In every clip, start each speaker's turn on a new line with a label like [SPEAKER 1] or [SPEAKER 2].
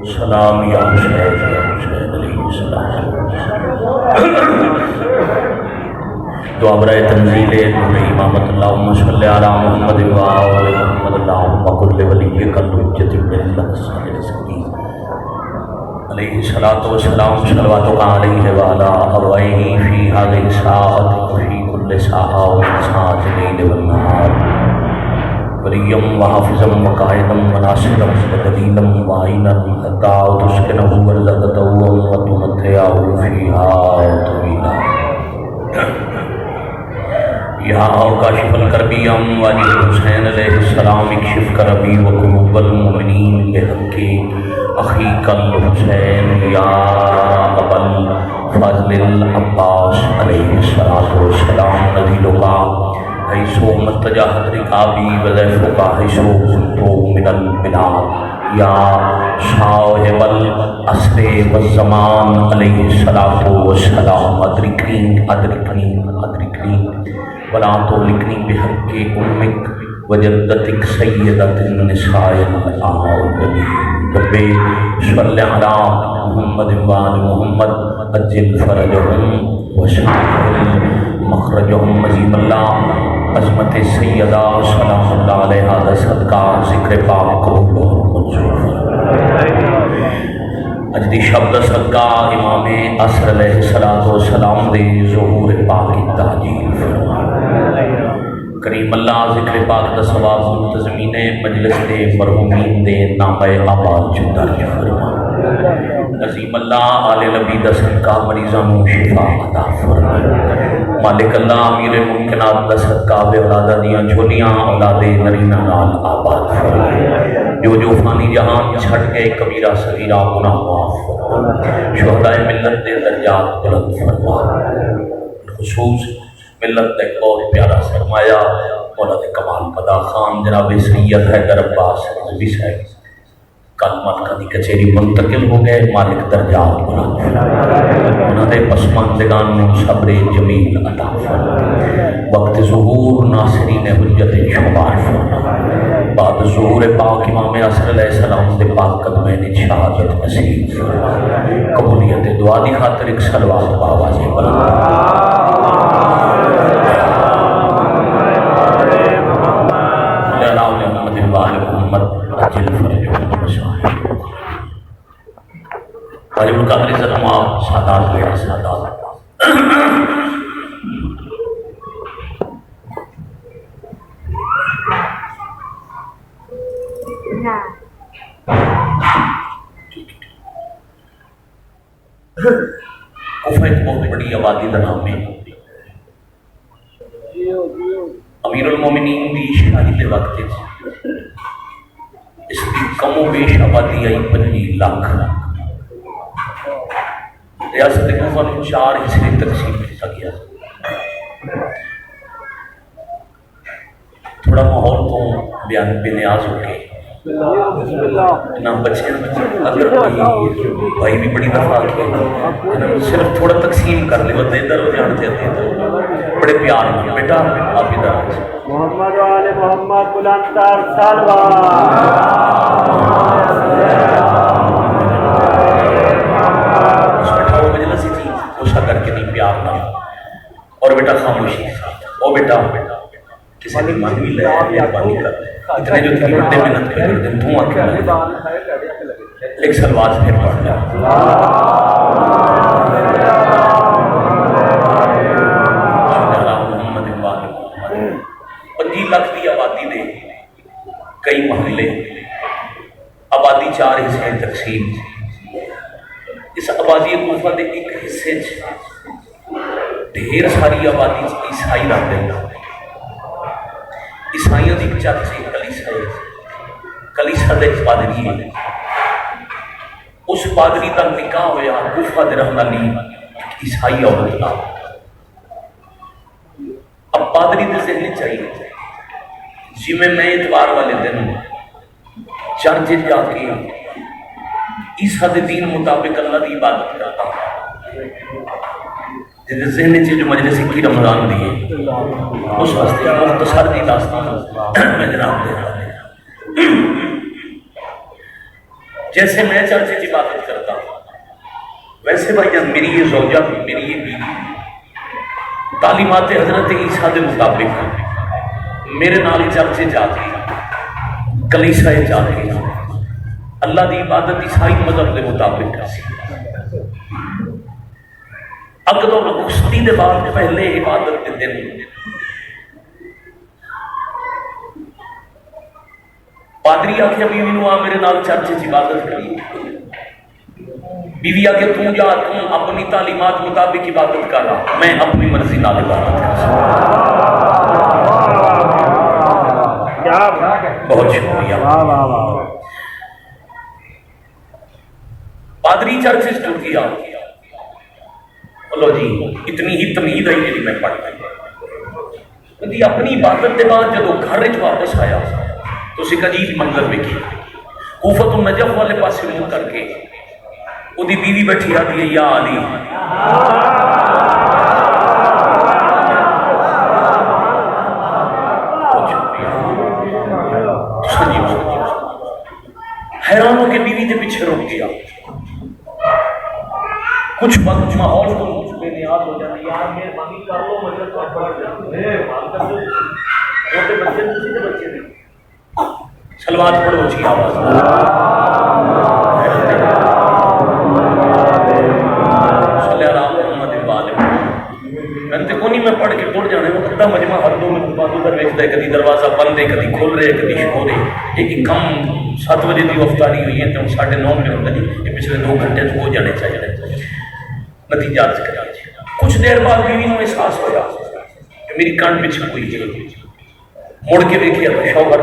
[SPEAKER 1] سلام یا حسین یا حسین علیہ السلام۔ دعا برائے تنزیل نور امامت اللہم صلی علی محمد و آل محمد اللہم کل ولی کل حجت بن اللہ صلی اللہ علیہ الصلاۃ والسلام صلواتک علیہ وعلی آبائہ فی هذه الساعۃ وفی کل ساعۃ وفی ساعۃ اللیل والنہار ولیم وحافظا وقائدا وناصرا ودلیلا وعینا حتی تسکنہ ورزقتہ وتمتعہ فیہا طویلا۔ یا کاشف الکربی امواج حسین علیہ السلام اکشف کربی وقلوب المؤمنین بحق اخیک الحسین یا ابا الفضل العباس علیہ السلام نزیلکا حیثو مستجاہت رکابی وزیفکا حیثو کنتو من البلاد یا صاحب العصر والزمان علیہ السلام ادرکنی ولا تولکنی بحق امک وجدتک سیدت النساء العالمین۔ رب صلی علی محمد وآل محمد اجل فرجہم وسہل مخرجہم عظیم اللہ عظمت سیدہ سلام اللہ علیہ دا صدقہ ذکر پاک قبول و منظور۔ اجدی شبد صدقہ امام عصر علیہ السلام دے ظہور پاک کی تحجیل فرما۔ کریم اللہ ذکر پاک دا ثواب منتظمین مجلس دے مرحومین دے نامہ آباد جو درج فرما۔ عظیم اللہ آل نبی دا صدقہ مریضاں نو شفا عطا فرما۔ مالک اللہ امیر ممکنات دا صدقہ بے اولادہ دیاں جھولیاں اولاد نرینہ نال آباد فرما۔ جو فانی جہان چھٹ گئے کبیرہ صغیرہ گناہ معاف فرما۔ شہدائے ملت دے درجات بلند فرما۔ خصوص ملت کا ایک اور پیارا سرمایہ مولا کمال پدا خان جناب سید حیدر عباس رضوی صاحب کل ملکہ دی کچہری منتقل ہو گئے۔ مالک درجات بلند فرما۔ انہوں نے پسماندگان میں صبر جمیل عطا فرما۔ وقت ظہور ناصرین حجت شمار فرما۔ بعد ظہور پاک امام عصر علیہ السلام دے پاک قدمین شہادت نصیب فرما۔ قبولیت دعا دی خاطر ایک صلوات باواز بلند واجب القدر عزت مآب سادات میرے سادات۔ کوفہ ایک بہت بڑی آبادی کا نام ہے۔ امیر المومنین دی شہادی دے وقت اس کی کم و بیش آبادی آئی 25 لاکھ۔ ریاست کوفہ میں 4 حصے تقسیم کیا گیا۔ تھوڑا ماحول کو بیان بے نیاز ہو کے نہ بچے اگر کوئی بھائی بھی بڑی دفعہ کے صرف تھوڑا تقسیم کر لے وہ ادھر ہو جانتے ہیں بڑے پیار میں بیٹا آپ ادھر آ جائیں۔
[SPEAKER 2] محمد و آل محمد بلندتر سلوات۔
[SPEAKER 1] مجلس ہی تھی غصہ کر کے نہیں پیار نہ اور بیٹا خاموشی او بیٹا کسی نے مان بھی لیا مہربانی کر اتنے جو تیری بڑے محنت کر دیں تم آ کے ایک سلوات پھر پڑھ لیا۔ 25 لاکھ کی آبادی دے کئی محلے آبادی 4 حصے تقسیم۔ اس آبادی کوفہ دے ایک حصے ڈھیر ساری آبادی عیسائی رہتے ہیں۔ عیسائیوں کی چرچ کلیسا ہے، کلیسا کا ایک پادری ہے۔ اس پادری کا نکاح ہوا کوفہ دے رہن والی عیسائی عورت کا۔ اب پادری کے ذہن چاہیے جی میں اتوار والے دن چرچ جا کے عیسیٰ دے دین مطابق اللہ کی عبادت کرتا ہوں، جس ذہن جو مجلس کی رمضان دی ہے اس واسطے مختصر جی داستان میں جناب دے رہا ہوں۔ جیسے میں چرچ کی عبادت کرتا ہوں ویسے بھائی جان میری یہ زوجہ بھی، میری یہ بیوی تعلیمات حضرت عیسیٰ کے مطابق میرے نال چرچے جا کے کلیسائے جا کے اللہ دی عبادت عیسائی مذہب کے مطابق کرسی۔ اگلو رخصتی دے بعد پہلے عبادت کے دن پادری آخیا بیوی نو آ میرے نال چرچ کی عبادت کری، بیوی آ کے تو جا تم اپنی تعلیمات مطابق عبادت کر رہا، میں اپنی مرضی نال عبادت کر سکتا۔ بہت شکریہ۔ پادری چرچ سے ٹر گیا، بولو جی اتنی ہی تمید آئی جی میں پڑھ گئی اپنی عبادت کے بعد جدو گھر واپس آیا تو ایک عجیب منظر ویکھی، کوفۃ النجف والے پاسے منہ کر کے وہ بیوی بیٹھی آتی ہے، یا علی حیران ہو کے بیوی کے پیچھے رک گیا۔ کچھ وقت ماحول کو بے نیاز ہو جاتی، یار مہربانی کر لو مجھے بچے سلوات پڑھو اچھی آواز میں پڑھ کے ٹر جانے میں کتا مجمع ہر دو میں ادھر ویچتا ہے، کدی دروازہ بند ہے، کدی کھول رہے، کدی شو رہے۔ ایک کم 7 بجے کی افطاری ہوئی ہے تو 9:30 میں ہوتا جی، یہ پچھلے 2 گھنٹے ہو جانے چاہیے، نتیجہ کرا کچھ دیر بعد بیوی کو احساس ہوا کہ میری کان پیچھے ہوئی ہے، مڑ کے دیکھیا تو شوہر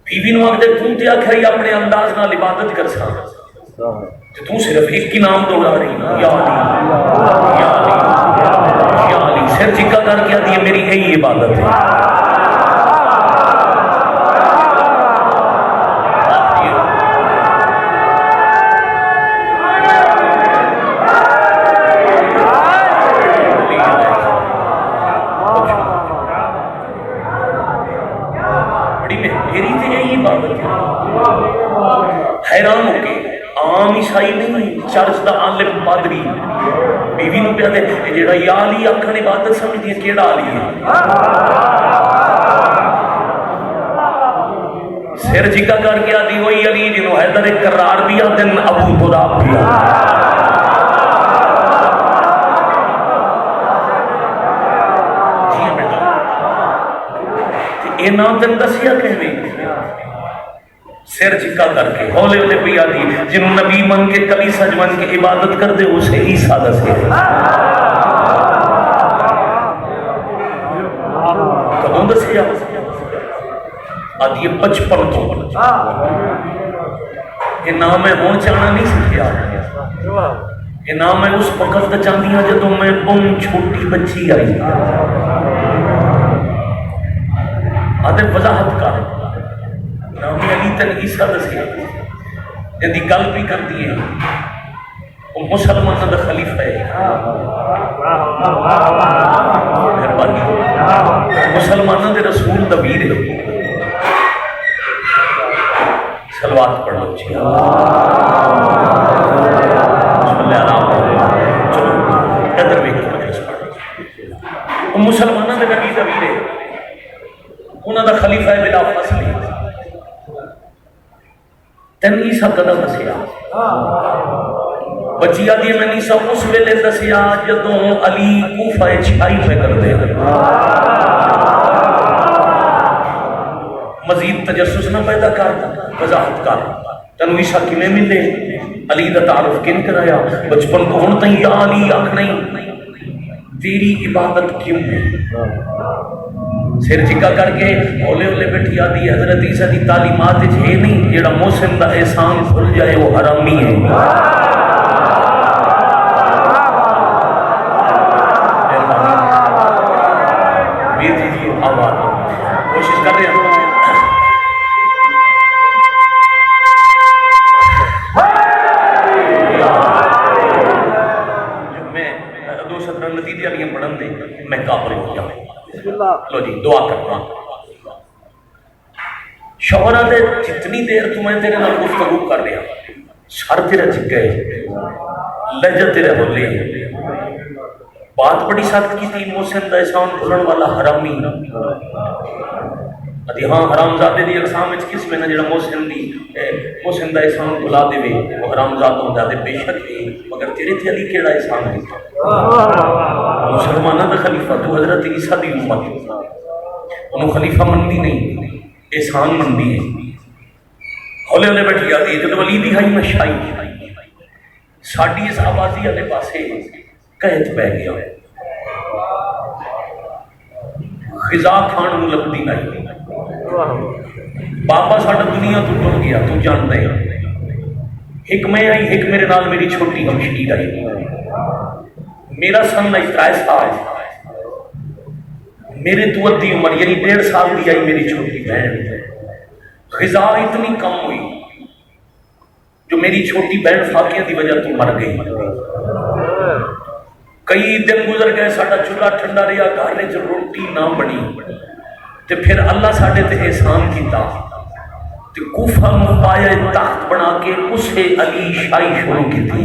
[SPEAKER 1] بیوی نو آخر تم تے آخر اپنے انداز نال عبادت کر سا تو صرف ایک ہی نام دوڑا رہی، یا علی یا علی یا علی، سر چکا کر کے آتی ہے میری یہی عبادت ہے۔ حیران ہو کے عام عیسائی نہیں، چرچ دا عالم پادری بیوی نو پیا دے جیڑا یا علی آکھن عبادت سمجھدی ہے، کیڑا علی ہے؟ سر جھکا کر کے آدھی وہی علی جنوں حیدر کرار بھی آدن ابو تراب بھی جی بیٹا یہ نام تین دسیا کہنے سر جھکا کر کے ہولے ہولے پہ آدھی جنہوں نبی من کے کبھی سج من کے عبادت کر دے اسے عیسیٰ دسے کبھوں دسیا آدھی 55 تو کہ نام میں ہون چاہنا نہیں سکھیا کہ نام میں اس وقت چاہتی ہوں جدوں میں بم چھوٹی بچی آئی آدھے وضاحت کا نامی علی تن عیسیٰ دسیا جدی گل بھی کر دیئے وہ مسلمان دا خلیفہ ہے مہربانی مسلمان دے رسول دا ویر ہے سلوات پڑھ لو جی چلو ادھر ویکھ کے مجلس پڑھ وہ مسلمان دے نبی دا ویر ہے انہاں دا خلیفہ ہے بلا فصل تین عیسیٰ قدم دسیا بچی آدھی میں عیسیٰ اس ویلے دسیا جدوں علی کوفہ چھائی پہ کر دے مزید تجسس نہ پیدا کر وضاحت کر تینو عیسیٰ کیویں ملے علی دا تعارف کن کرایا بچپن کو ہن تائیں یا علی آکھ نہیں تیری عبادت کیوں ہے سر چکا کر کے ہولے ہولے بیٹھی آدھی حضرت عیسیٰ کی تعلیمات ہے نہیں جیڑا موسم دا احسان بھول جائے وہ حرامی ہے ویر جی جی آواز کوشش کر رہے ہیں میں 217 نتیجے والی پڑھن دے میں قابل ہو جاؤں لو جی دعا کرنا شوہر دے جتنی دیر تو میں تیرے نال گفتگو کر رہا سر تیرا چکا ہے لہجہ تیرا بولے بات بڑی سخت کی تھی محسن دا احسان بھولن والا حرامی ادھی ہاں حرام زادے دی اقسام وچ کس میں نہ جڑا محسن دا احسان بھلا دے وہ حرام زاد ہوندا تے بے شک ہے مگر تیرے تے علی کیڑا احسان ہے مسلماناں دا خلیفہ تو حضرت عیسیٰ دی امت انہوں خلیفہ مندی نہیں احسان مندی ہے ہولے ہولے بیٹھی آتی ہے جب ولی دی ہائی میں شاہی ساڑی اس آبادی والے پاسے قحط پہ گیا غذا کھان نوں لبدی نہیں بابا ساڈا دنیا تو ٹر گیا تو جانتا ہے ایک میں آئی ایک میرے نال میری چھوٹی ہمشیر آئی میرا سن آئی 3 سال میرے تو ادھی عمر یعنی 1.5 سال دی آئی میری چھوٹی بہن غذا اتنی کم ہوئی جو میری چھوٹی بہن فاقیہ دی وجہ تو مر گئی کئی دن گزر گئے ساڈا چولہا ٹھنڈا رہا گھر وچ روٹی نہ بنی تے پھر اللہ ساڈے تے احسان کیتا تے کوفہ نوں پایا تخت بنا کے اسے علی شاہی شروع کیتی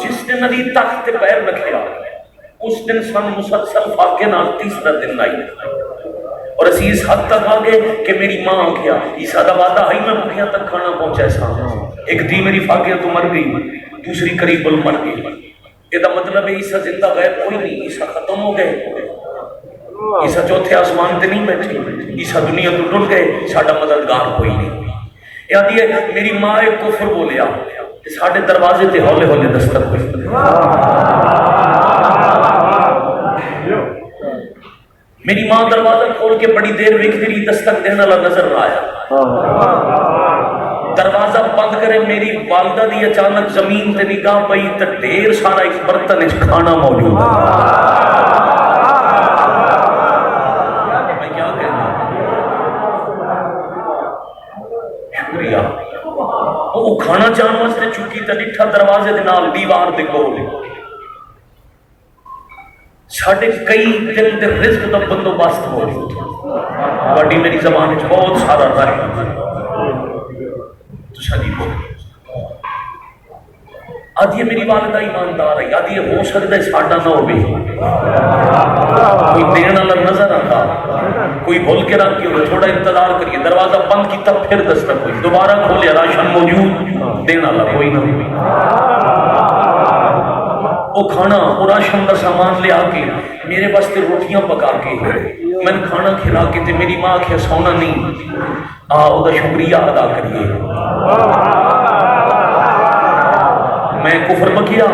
[SPEAKER 1] جس دن علی تخت تے پیر رکھیا اس دن سن مسلسل فاقے نال 3 دن آئی اور اسی اس حد تک آ گئے کہ میری ماں آخیا عیسیٰ دا وعدہ ہے میں بھوکیاں تک کھانا پہنچا سا ایک دی میری فاقیہ تو مر گئی دوسری قریب مر گئی یہ مطلب ہے عیسیٰ زندہ غیب کوئی نہیں عیسیٰ ختم ہو گئے عیسیٰ چوتھے آسمان تے نہیں بیٹھے عیسیٰ دنیا تو ٹر گئے ساڈا مددگار کوئی نہیں یاد یہ میری ماں ایک کفر بولیا ساڈے دروازے تے ہولے ہولے دستک ہوئی میری ماں دروازہ کھول کے بڑی دیر ویکھتی رہی دستک دینے والا نظر نہ آیا دروازہ بند کرے میری والدہ دی اچانک زمین تے نگاہ پئی تے ڈھیر سارا ایک برتن وچ کھانا موجود میں کیا کہنا شکریہ وہ کھانا چاہن واسطے چکی تے ڈٹھا دروازے دے نال دیوار دے کول ساڑھے کئی دن دے رزق دا بندوبست موجود بڑی میری زبان وچ بہت سارا رہے تو ساری آدھی میری والدہ ایماندار ہے آدھی ہو سکتا ہے ساڈا نہ ہوگی کوئی دین والا نظر آتا کوئی بھول کے رکھ کے ہوئے تھوڑا انتظار کریے دروازہ بند کیتا پھر دستک ہوئی دوبارہ کھولیا راشن موجود دین والا کوئی نہ وہ کھانا وہ راشن کا سامان لے آ کے میرے واسطے روٹیاں پکا کے میں کھانا کھلا کے تے میری ماں آخیا سونا نہیں وہ شکریہ ادا کریے میں کفر بکیا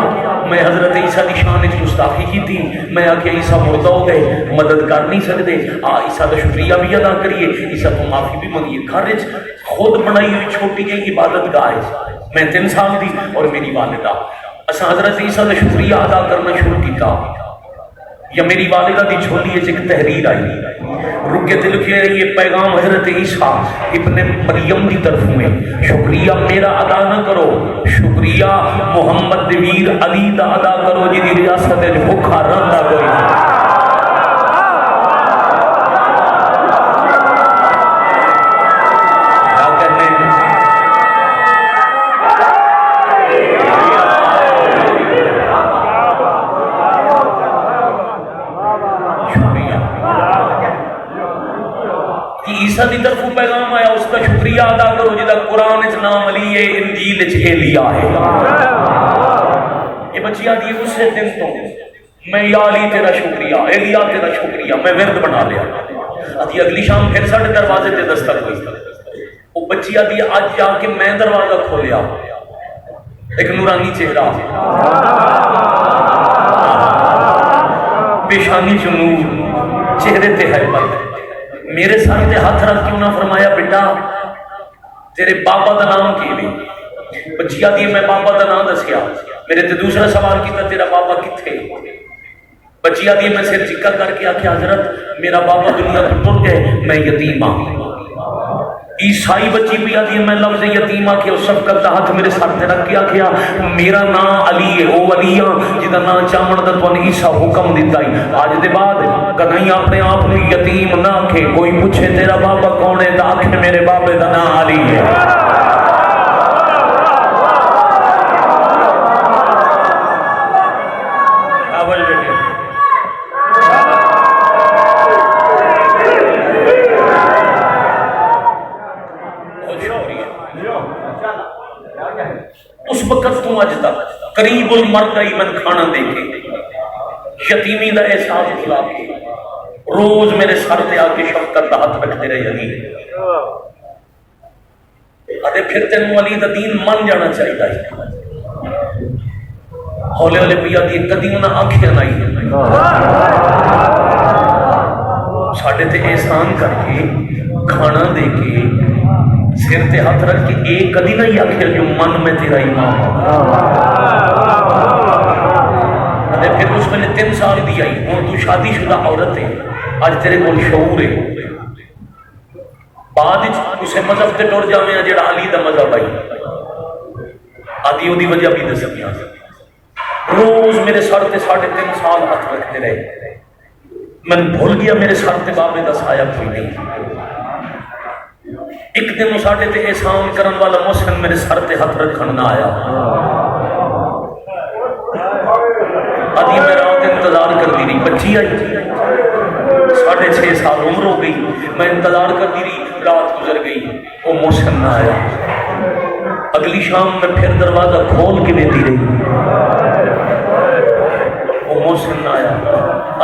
[SPEAKER 1] میں حضرت عیسیٰ کی شان وچ گستاخی کی تھی میں آخیا عیسیٰ مردہ ہو گئے مدد کر نہیں سکتے عیسیٰ کا شکریہ بھی ادا کریے عیسیٰ تو معافی بھی منگیے گھر وچ خود بنائی ہوئی چھوٹی جہی عبادت گاہ ہے میں 3 سال دی اور میری والدہ اساں حضرت عیسیٰ کا شکریہ ادا کرنا شروع کیتا یا میری والدہ دی جھولی وچ ایک تحریر آئی رکے تے لکھے یہ پیغام حضرت عیسیٰ ابن مریم دی طرف میں شکریہ میرا ادا نہ کرو شکریہ محمد ویر علی دا ادا کرو جی دی ریاست وچ بھوکا رہندا کوئی عیسیٰ دی طرف پیغام آیا اس کا شکریہ ادا کرو جدا قرآن وچ نام علی ہے انجیل وچ ایلیا ہے یہ بچی آدھی ہے اسے دن تو میں یا علی تیرا شکریہ ایلیا تیرا شکریہ میں ورد بنا لیا آدھی اگلی شام پھر ساڑھے دروازے تے دستک ہوئی وہ بچی آدھی آج جا کے میں دروازہ کھولیا ایک نورانی چہرہ پیشانی جنور چہرے تے ہے پر میرے سر تے ہاتھ رکھ کے انہاں فرمایا بیٹا تیرے بابا دا نام کی بھی بچی آتی ہے میں بابا دا نام دسیا میرے تے دوسرا سوال کیتا تیرا بابا کتھے بچی آتی ہے میں سر چکر کر کے آکھیا حضرت میرا بابا دنیا تو ٹر گئے میں یتیم ہوں عیسائی بچی بھی آتی ہے میں لفظ یتیم آ کے اس شفقت کا ہاتھ میرے ساتھ تے رکھ کے آکھیا میرا نام علی ہے او ولیاں جدا نام چامن دا تو عیسیٰ حکم دیتا ہے آج دے بعد کہیں اپنے آپ نے یتیم نہ آکھے کوئی پوچھے تیرا بابا کون ہے تو آکھے میرے بابے دا نام علی ہے اس وقت تو اج تک قریب المرد من کھانا دیکھے یتیمی دا احساس کھلا کے روز میرے سر تے آ کے شفقت کا ہاتھ رکھتے رہے علی اتے پھر تینوں علی دا دین من جانا چاہیے ہولے ہولے پیا دی کدی انہاں آنکھیں نہیں ساڈے تے احسان کر کے کھانا دے کے سر تے ہاتھ رکھ کے ایک کدی نہیں آخر جو من میں تیرا ایمان پھر اس میں 3 سال دی آئی ہوں تو شادی شدہ عورت ہے آج تیرے کو شعور ہے بعد اسے مذہب تے ٹر جاویں جڑا علی دا مذہب آئی آدھی وہ دی وجہ بھی دس سکیا روز میرے سر تے 3.5 سال ہاتھ رکھتے رہے میں بھول گیا میرے سر تے بابے دا سایہ کوئی نہیں ایک دن ساڈے تے احسان کرن والا محسن میرے سر تے ہاتھ رکھن نہ آیا آدھی میں رات انتظار کر دی رہی بچی آئی 6.5 سال عمر ہو گئی میں انتظار کر دی رہی رات گزر گئی وہ محسن نہ آیا اگلی شام میں پھر دروازہ کھول کے دیتی رہی وہ محسن نہ آیا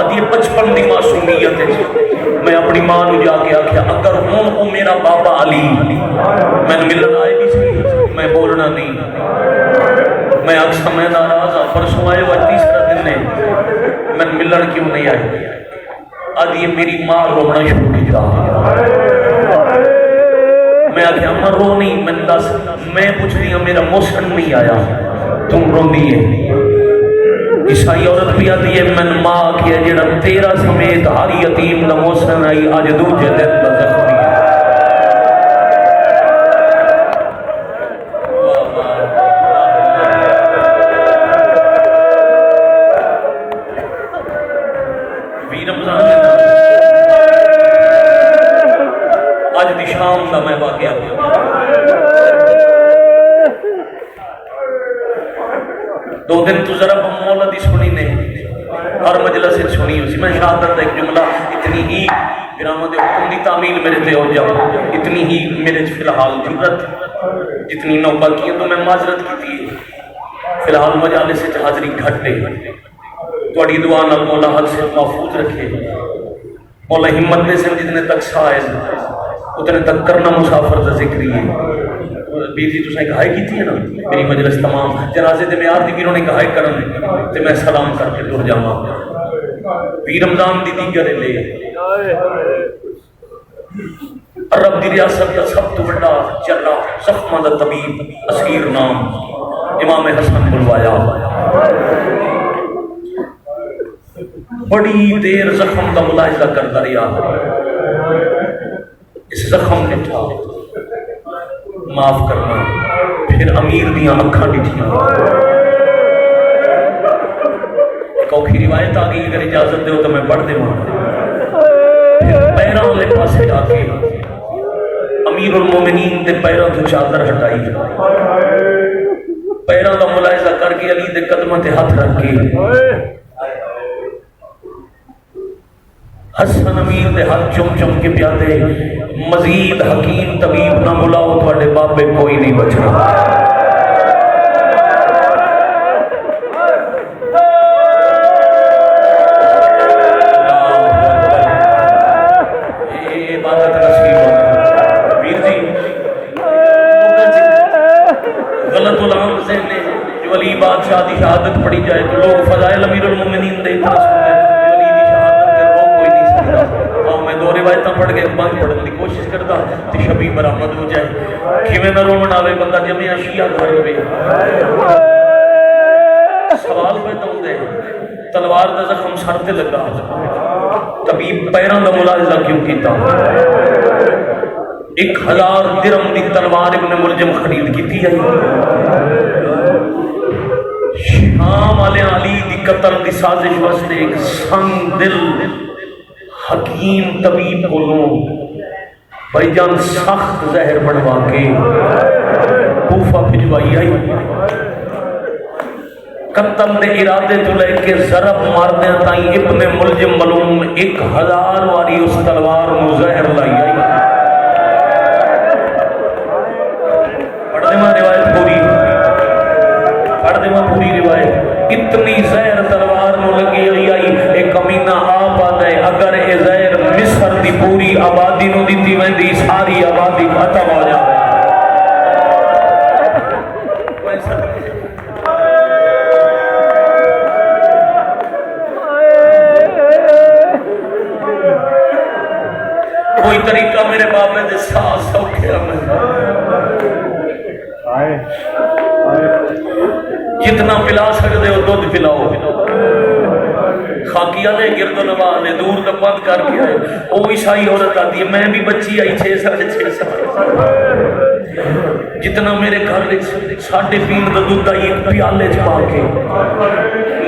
[SPEAKER 1] ادھی 55 دی معصومیت ہے میں اپنی ماں نو جا کے آکھیا اگر ہوں وہ میرا بابا علی میں ملن آئے بھی سی میں بولنا نہیں میں اکثر میں ناراض ہوں پرسوں آئے وہ 3 دن ہے میں ملن کیوں نہیں آئی ادھی میری ماں رونا شروع کی جا میں آکھیا ماں رو نہیں میں دس میں پوچھ رہی ہوں میرا محسن نہیں آیا تم روندی ہے عیسائی عورت بھی آتی ہے من ماں کیا جڑا تیرا سمیت ہر یتیم دا محسن آئی آج دوجے دن دا زخمی ہے بھی رمضان آج دی شام دا میں واقعہ دو دن تو ذرا مولا دی سنی نے ہر مجلس سے سنی اسی میں شہادت ایک جملہ اتنی ہی گرامہ دے حکم دی تعمیل میرے تے ہو جاؤ اتنی ہی میرے فی الحال جرت جتنی نوبہ کی تو میں معذرت کی تھی فی الحال مجالس سے حاضری گھٹے تھوڑی دعا نال مولا حد سے محفوظ رکھے مولا ہمت دے سے جتنے تک سائز اتنے تک کرنا مسافر دا ذکری ہے بیٹی تو گہائی کی تھی نا میری مجلس تمام جنازے تے میں آرتی بیروں نے گہائی کرن تے میں سلام کر کے دور جاواں بھی رمضان دی دیگر لے عرب دی ریاست کا سب تو بڑا جراح زخماں دا طبیب اسیر نام امام حسن بلوایا بڑی دیر زخم کا ملاحظہ کرتا رہا اس زخم نے تھا معاف کرنا پھر امیر دیاں اکھاں ڈٹھیاں ایک اوکھی روایت آ گئی اگر اجازت دے تو میں پڑھ دے پھر پیراں والے پاسے آ کے امیر المومنین دے پیراں تو چادر ہٹائی پیراں کا ملاحظہ کر کے علی دے قدماں تے ہاتھ رکھ کے حسن امیر دے ہاتھ چم چم کے پیاتے مزید حکیم طبیب نہ بلاؤ تھوڑے بابے کوئی نہیں بچنا عبادت نصیب ہو ویر جی غلط العام سے نے جو علی بادشاہ دی شہادت پڑھی جائے تو لوگ فضائل امیر المومنین دے اتنا سنتے میں دو روایتاں پڑھ کے بند پڑھنے کی کوشش کرتا تو شبی برآمد ہو جائے کیویں نہ رومن آوے بندہ جمعہ شیعہ گھر ہوئے سوال پیدا ہوندے تلوار دا زخم سر تے لگا طبیب پیراں دا ملاحظہ کیوں کیتا 1000 درہم دی تلوار ابن ملجم خرید کی ہے. شام والے علی دی قتل دی سازش واسطے ایک سنگ دل حکیم طبیب کو بھائی جان سخت زہر بنوا کے کوفہ بھجوائی آئی. قتل دے ارادے تو لے کے ضرب ماردے تائیں ابن ملجم ملوم 1000 واری اس تلوار نو زہر لائی آئی. پڑھ دے ماں روایت پوری، پڑھ دے ماں پوری روایت. اتنی زہر تلوار نو لگی آئی ایک کمینہ آپ آدھے اگر اے زہر مصر دی پوری آبادی نو دیتی ویندی ساری آبادی ختم ہو جائے. کوئی طریقہ میرے بابے دے ساتھ سوکھے میں جتنا پلا سکتے ہو دودھ پلاؤ. خاکیہ دے گرد و نواز نے دور تک بند کر کے آئے. وہ عیسائی عورت آتی ہے، میں بھی بچی آئی 6 ساڑھے 6 سال. جتنا میرے گھر ساڑھے پین دا دودھ آئی ایک پیالے چپا کے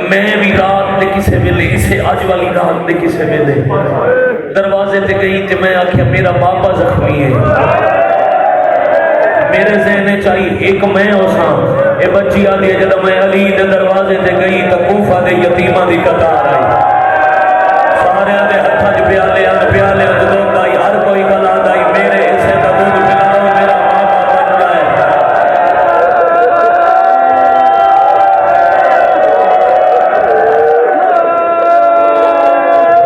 [SPEAKER 1] میں بھی رات دے کسے ویلے اسے اج والی رات دے کسے ویلے دروازے تے گئی تے میں آکھیا میرا بابا زخمی ہے. میرے ذہن چاہیے ایک میں ہوساں اے بچی آدھی ہے جدہ میں علی دے دروازے تے گئی تا کوفہ دے یتیمہ دی قطار آئی. سارے دے ہتھا جو پیالے آن پیالے دودھ آئی. ہر کوئی گلا آئی میرے اسے دا دودھ پلاؤ میرا ماں باپ بچ جائے.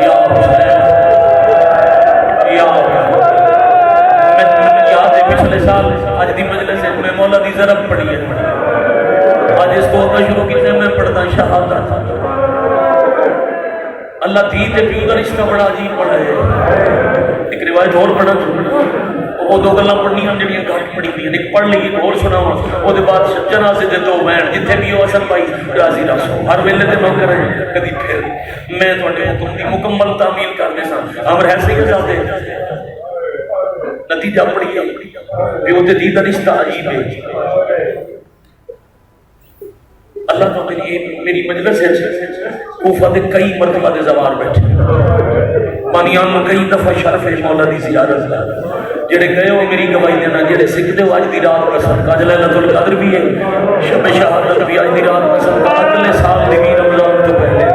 [SPEAKER 1] یا حسین یا میں یاد ہے پچھلے سال آج دی مجلس سے میں مولا دی ضرب پڑھی ہے. آج اس کو ہوتا شروع کی سے میں پڑھتا شہادت. اللہ تھی تے پیو دا رشتہ بڑا عجیب پڑھا ہے. ایک روایت اور پڑھا وہ 2 گلاں پڑھنی ہم جڑیاں گھٹ پڑھی دی ایک پڑھ لی اور سناواں. او دے بعد جنازے دے 2 بہن جتھے بھی ہو حسن بھائی راضی رکھو ہر ویلے تے نوکر ہے کبھی پھر میں تواڈے حکم دی مکمل تعمیل کرنے سا امر ہے صحیح جاتے نتیجہ پڑھی پیو تے دی دا رشتہ عجیب ہے. اللہ تو میری مجلس ہے کوفہ دے کئی مرتبہ دے زوار بیٹھے بانیان میں کئی دفعہ شرف مولا دی زیارت دا جڑے گئے ہو میری گواہی دینا جڑے سکھتے ہو آج دی رات پسند کا لیلۃ القدر بھی ہے شب شہادت بھی آج دی رات پسند کا اگلے سال دی بھی رمضان تو پہلے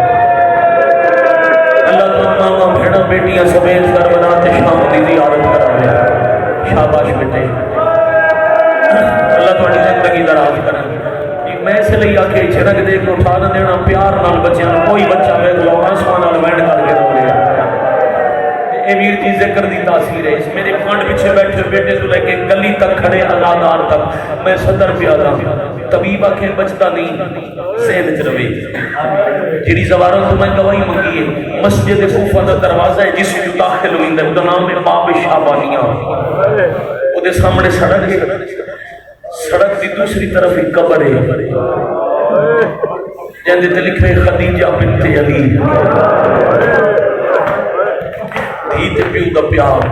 [SPEAKER 1] اللہ تو ماما بھیڑا بیٹیاں سمیت کر بناتے شام دی زیارت کرا لیا. شاباش بیٹے اللہ تھوڑی زندگی دراز کرے. میں اس لیے آکے چھڑک دے کو اٹھا نہ دینا پیار نال بچیاں کوئی بچہ میں لو آسمان نال وینڈ کر کے رو رہا. اے ویر جی ذکر دی تاثیر ہے. اس میرے فنڈ پیچھے بیٹھے بیٹے تو لے کے گلی تک کھڑے ازادار تک میں صدر پیادا طبیب آکھیں بچتا نہیں ذہن وچ رہے. جڑی زواروں تو میں گواہی منگی ہے مسجد کوفہ دا دروازہ ہے جس وچ داخل ہویندا ہے، او دا نام ہے باب شعبانیہ. او دے سامنے سڑک ہے، سڑک دی دوسری طرف ایک قبر ہے جہاں تے لکھے خدیجہ بنت علی دھی تے پیو دا پیار.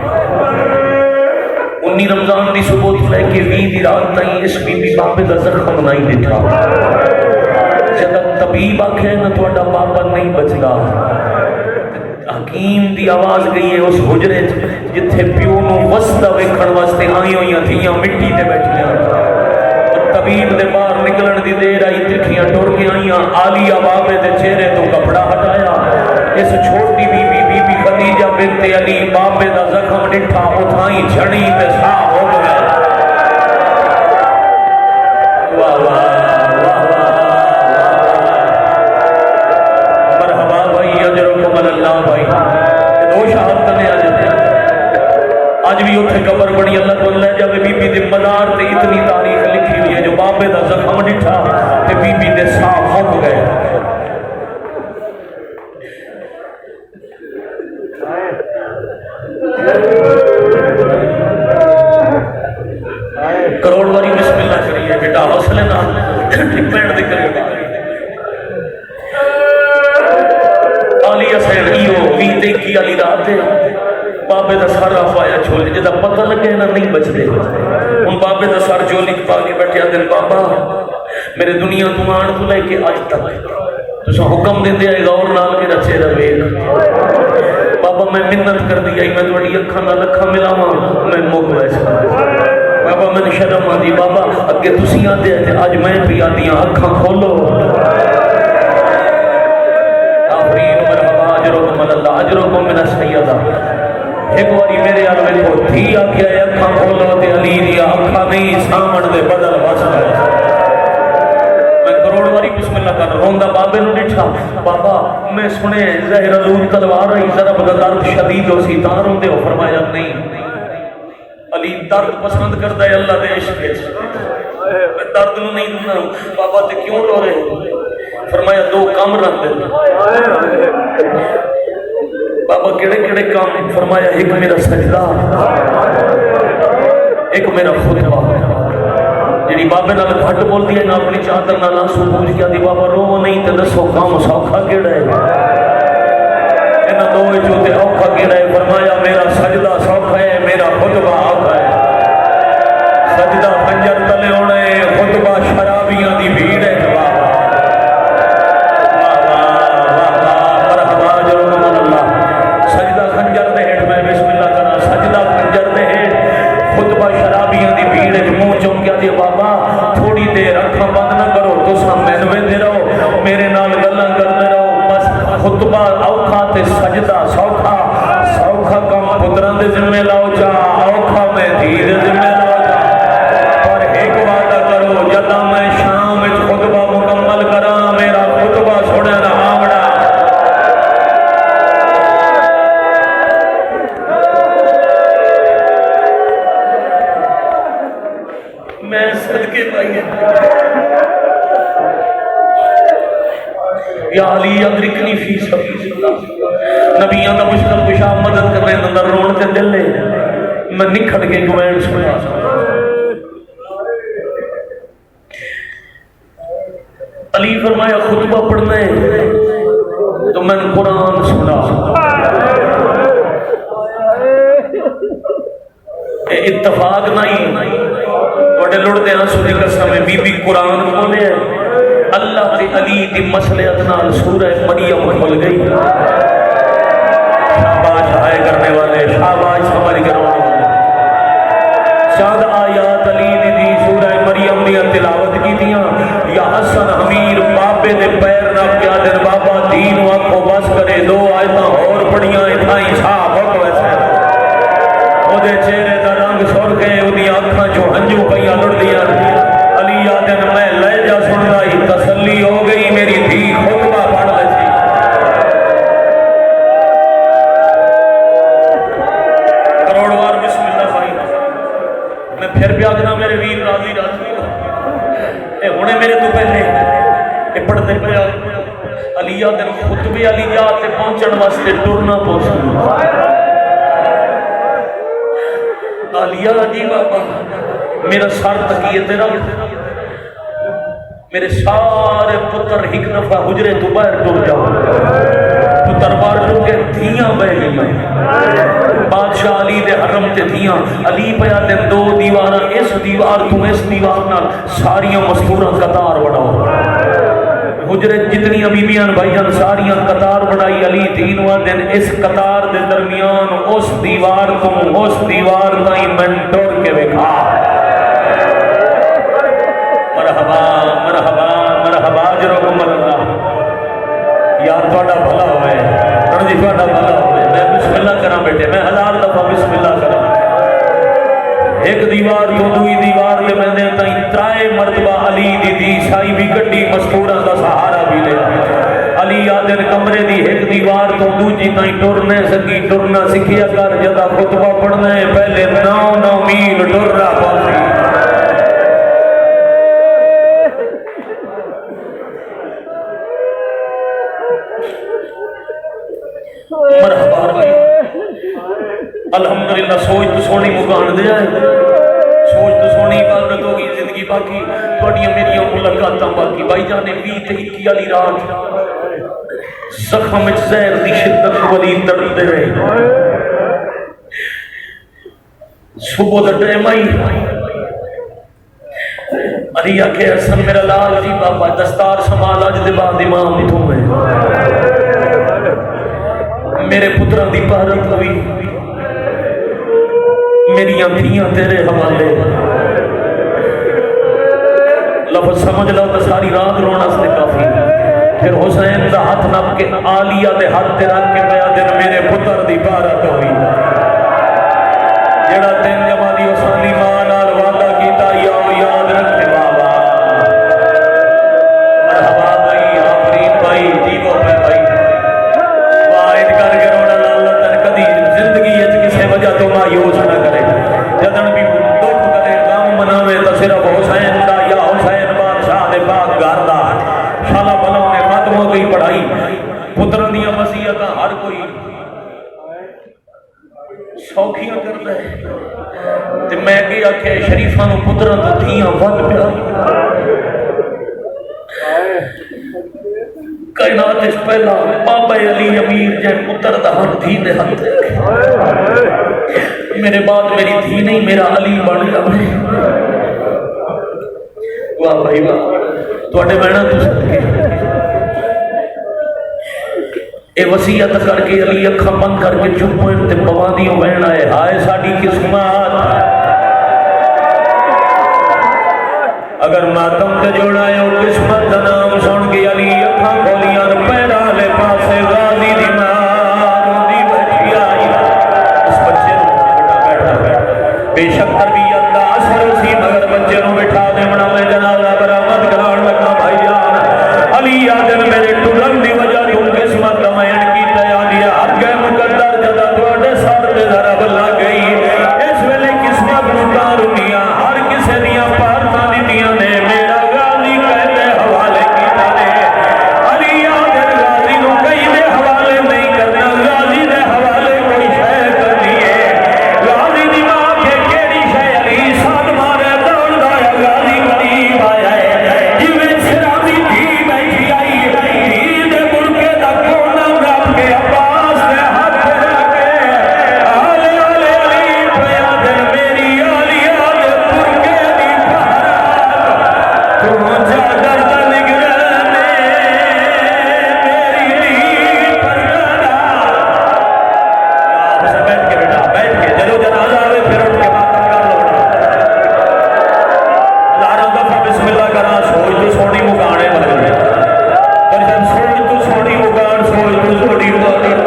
[SPEAKER 1] 19 رمضان دی صبح تو لے کے 20 دی رات تائیں اس بی بی بابے دا زخم نہیں دکھا. جب طبیب آکھے نہ تہاڈا بابا نہیں بچدا حکیم دی آواز گئی ہے اس حجرے جتھے پیو نو وسطہ ویکھن واسطے آئی ہوئیاں تھیاں مٹی تے بیٹھیاں. طبیب دے باہر نکلن دی دیر آئی تکھیاں ٹر کے آئیاں. عالیہ بابے دے چہرے تو کپڑا ہٹایا. اس چھوٹی بی بی خدیجہ بنت علی بابے دا زخم ڈٹھا اٹھائی جھڑی تے صاف ہو گیا. واہ واہ مرحبا بھائی اجرکم اللہ بھائی. دو شہادت نے آج بھی اتنے قبر بڑی اللہ کو لے جاوے بی بی دے مزار تے اتنی تاریخ لکھی ہوئی ہے جو بابے دا زخم ڈٹھا تے بی بی دے صاف ہو گئے. کروڑ واری بسم اللہ کریے بیٹا حوصلے نال ڈپینڈ دے کریے. علی حسین ایو 20 علی رات ہے بابے بابے دا سر پایا چھولی جدا پتہ لگے نہ نہیں بچتے ہوں بابے دا سر جولی پا کے بیٹھے دن بابا میرے دنیا تو آن تو لے کے اج تک تو حکم دے دیا غور نال میرا چہرہ ویکھ بابا میں منت کر دیا میں تھوڑی اکھاں نال اکھاں ملاواں میں مک ویسا بابا میں شرم آتی بابا اگے تسی آتے ہیں اج میں بھی آتی ہوں اکھاں کھولو آفرین مرحبا اجرکم اللہ اجرکم من السیدہ ایک باری میرے آلوے کو تھی آکیا ہے اکھاں کھولو تے علی دیا اکھاں نہیں سامن دے بدل بس میں کروڑ واری بسم اللہ کر روندا بابے نو ڈٹھا بابا میں سنے زہر علوم تلوار رہی ضرب دا درد شدید ہو سی تاں روندے ہو فرمایا نہیں علی درد پسند کرتا ہے اللہ دے عشق میں درد نو نہیں دوں بابا تے کیوں رو رہے فرمایا دو کام رکھ دے بابا کیڑے کیڑے کام فرمایا ایک میرا سجدہ ایک میرا خطبہ جی بابے نال گھٹ بول دیا نہ اپنی چادر نہ آنسو پوچھ کیا دی بابا رو نہیں تے دسو کام سوکھا کیڑا ہے انہاں دو وچوں تے اوکھا کیڑا ہے فرمایا میرا سجدہ سوکھا ہے میرا خطبہ اوکھا ہے سجدہ خنجر تلے ہونا ہے خطبہ شرابیاں دی بھیڑ ہے جواب مرحبا جرم اللہ سجدہ خنجر دے ہیٹ میں بسم اللہ کرنا سجدہ خنجر دے ہیٹ خطبہ شرابیاں دی بھیڑ ہے منہ چونکیا دی بابا تھوڑی دیر اکھاں بند نہ کرو تو سامنے دے رہو میرے نال گلاں کرتے رہو بس خطبہ اوکھا تے سجدہ سوکھا سوکھا کم پتران دے ذمہ لاؤ جا اوکھا میں دھیر ذمہ لاؤ جا پر ایک وعدہ کرو جدا میں شام وچ خطبہ مکمل کراں میرا خطبہ سنے نہ آوڑا میں صدقے پائی یا علی ادرکنی فی سبیل اللہ نبیاں دا مشکل کشا مدد کر رہے اندر رون کے دل لے میں نکھڑ کے گوین سنا علی فرمایا خطبہ پڑھنا ہے تو میں نے قرآن سنا اتفاق نہیں بڑے لڑتے ہیں سنے قسم میں بی بی قرآن بولے ہیں اللہ تے علی دی مسئلہ نال سورہ مریم کھل گئی شاباش ہائے کرنے والے شاباش سمجھ کے رونے والے چند آیات علی دی سورہ مریم دی تلاوت کی دیاں یا حسن حمیر بابے دے پیر نہ کیا دن بابا دین و آنکھوں بس کرے دو آیتاں اور پڑھیاں اتھائیں صاحب حق ویسے او دے چہرے دا رنگ سر کے او دی آنکھاں جو ہنجو پہیاں لڑ دیاں علی آدن میں لے جا سن رہی تسلی ہو گئی میری دھی خطبہ پڑھ لیسی کروڑ وار بسم اللہ بھائی میں پھر بھی آگنا میرے ویر راضی راضی اے ہونے میرے تو پہلے اے پڑھتے پہ علی آدن خطبے علی جاتے پہنچن واسطے ٹرنا پہنچنا علی آدھی بابا میرا سر تکیے تیرا میرے سارے پتر ایک دفعہ حجرے تو باہر ٹر جاؤ پتر باہر ٹر کے دھیاں بہ گئی بادشاہ علی دے حرم تے دھیاں علی پیا دے دو دیواراں اس دیوار تو اس دیوار نال ساریاں مستوراں قطار بڑھاؤ حجرے جتنی بیبیاں بھائیاں ساریاں قطار بڑھائی علی تینواں دن اس قطار دے درمیان اس دیوار تائیں میں ٹر کے وکھا مرحبا مرحبا مرحبا جرکم اللہ یار تھوڑا بھلا ہوئے جی تھوڑا بھلا ہوئے میں بسم اللہ کرا بیٹھے میں ہزار دفعہ بسم اللہ کرا ایک دیوار تو دوئی دیوار لے میں نے تائیں ترائے مرتبہ علی دی شاہی بھی گڈی مستورہ دا سہارا بھی لے علی آدن کمرے دی ایک دیوار تو دوجی تائیں ٹرنے سکی ٹرنا سکھیا کر جدا خطبہ پڑھنے پہلے 9 میل ٹر رہا پاسی مرحبا الحمدللہ سوچ تو سونی مکان دیا ہے سوچ تو سونی عبادت ہوگی زندگی باقی تھوڑیاں میری ملاقاتاں باقی بھائی جانے 20-21 والی رات زخم زہر دی شدت ولی دردے رہے صبح کا ٹائم آئی علی آکھے حسن میرا لال جی بابا دستار سنبھال اج دے بعد امام تو میں میرے پتراں دی پہرت ہوئی میریاں دھیاں تیرے حوالے لفظ سمجھ لو تو ساری رات رونا سے کافی پھر حسین دا ہاتھ نپ کے آلیہ دے ہاتھ تے رکھ کے پیا دن میرے پتر دی پہرت ہوئی جڑا دن جمالی حسین ماں نال وعدہ کیتا یا یاد رکھے بابا مرحبا بھائی آفرین بھائی جیو پہ بھائی واحد کر کے رونا لالا تن کدی زندگی اچ کسے وجہ تو مایوس نہ کرے جدن بھی دکھ کرے غم مناوے تو صرف حسین دا یا حسین بادشاہ دے پاک گھر دا شالا بنو نے ختم ہو گئی پڑھائی پتروں دیاں وصیتاں ہر کوئی سوکھیاں کرتا ہے تے میں کہ آکھے شریفاں نو پتراں تو دھیاں ود پیا کائنات اس پہلا بابا علی امیر جن پتر دا ہر دھی دے ہاتھ میرے بعد میری دھی نہیں میرا علی بن جاوے واہ بھائی واہ تواڈے بہنا تو صدقے اے وصیت کر کے علی اکھاں بند کر کے چپ ہوئے تے بوادیوں بہن آئے ہائے ساڈی قسمت اگر ماتم تے جوڑا ہے او قسمت دا نام سن کے علی اکھاں کھولیاں پیرا لے پاسے غازی دی ماں دی بیٹھی آئی اس بچے نو بیٹھا بے شک تربیت دا اثر سی مگر بچے نو بٹھا دے منا میں جنازہ برآمد کران لگا بھائی جان علی آدم میرے ٹرن دی وجہ تو قسمت دا میں کی تیاری اگے مقدر جدا تواڈے سر تے ذرا بلا گئی اس ویلے قسمت نو تارنیاں ہر کسے دیاں پارتاں دتیاں نے میرا غازی کہتے حوالے کیتا نے علی آدم غازی نو کئی دے حوالے نہیں کرنا غازی دے حوالے کوئی شے کرنی ہے غازی دی ماں کے کیڑی شے علی سال مارے دوڑدا ہے غازی قریب آیا ہے جویں سرابی تھی بیٹھی آئی دھی دے برکے دا کونا رب کے عباس دے ہاتھ رکھ کے آلے آلے علی پیا دل میری آلیا دے برکے دی بہرات تو جا درد نگرانے میری دی پرگانا آپ سے بیٹھ کے بیٹا بیٹھ کے جلو جنازہ آوے پھر اٹھ کے ماتم کر لو ہزاروں دفعہ بسم اللہ کرا سوچ تو سونی مکانے لگ گئے پر جب سوچ تو سونی مکان سوچ تو سونی مکان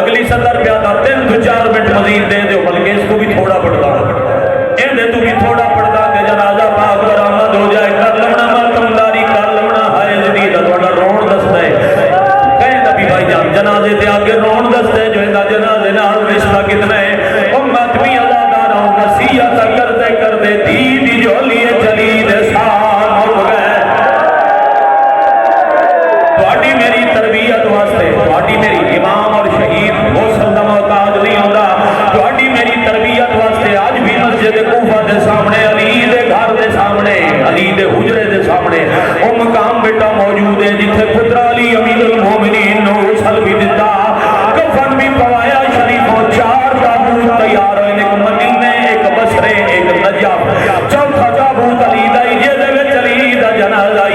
[SPEAKER 1] اگلی صدر پہ آتا 3-4 منٹ مزید دے دو بلکہ اس کو بھی تھوڑا پڑھتا ان دے تو بھی تھوڑا پڑھتا کہ جنازہ پاک برآمد ہو جائے کر لمنا ماتمداری کر لمنا ہائے جدید تھوڑا رون دستا ہے کہیں نبی بھائی جان جنازے تے آگے رون دستا ہے جو انہاں جنازے نال رشتہ کتنا ہے امت بھی ازاداراں نصیحت کرتے کرتے دی دی جھولی چلی دے سال ہو گئے تواڈی میری تربیت واسطے تواڈی میری امام اور شہید غسل دا محتاج نہیں ہوندا تواڈی میری تربیت واسطے آج بھی مسجد کوفہ دے سامنے علی دے گھر دے سامنے علی دے حجرے دے سامنے او مقام بیٹا موجود ہے جتھے پتر علی امیر المومنین نو غسل بھی دتا کفن بھی پوایا شریفوں 4 تابوت تیار ہوئے ایک مدینے ایک بصرے ایک نجف چوتھا تابوت علی دا جے دے وچ علی دا جنازہ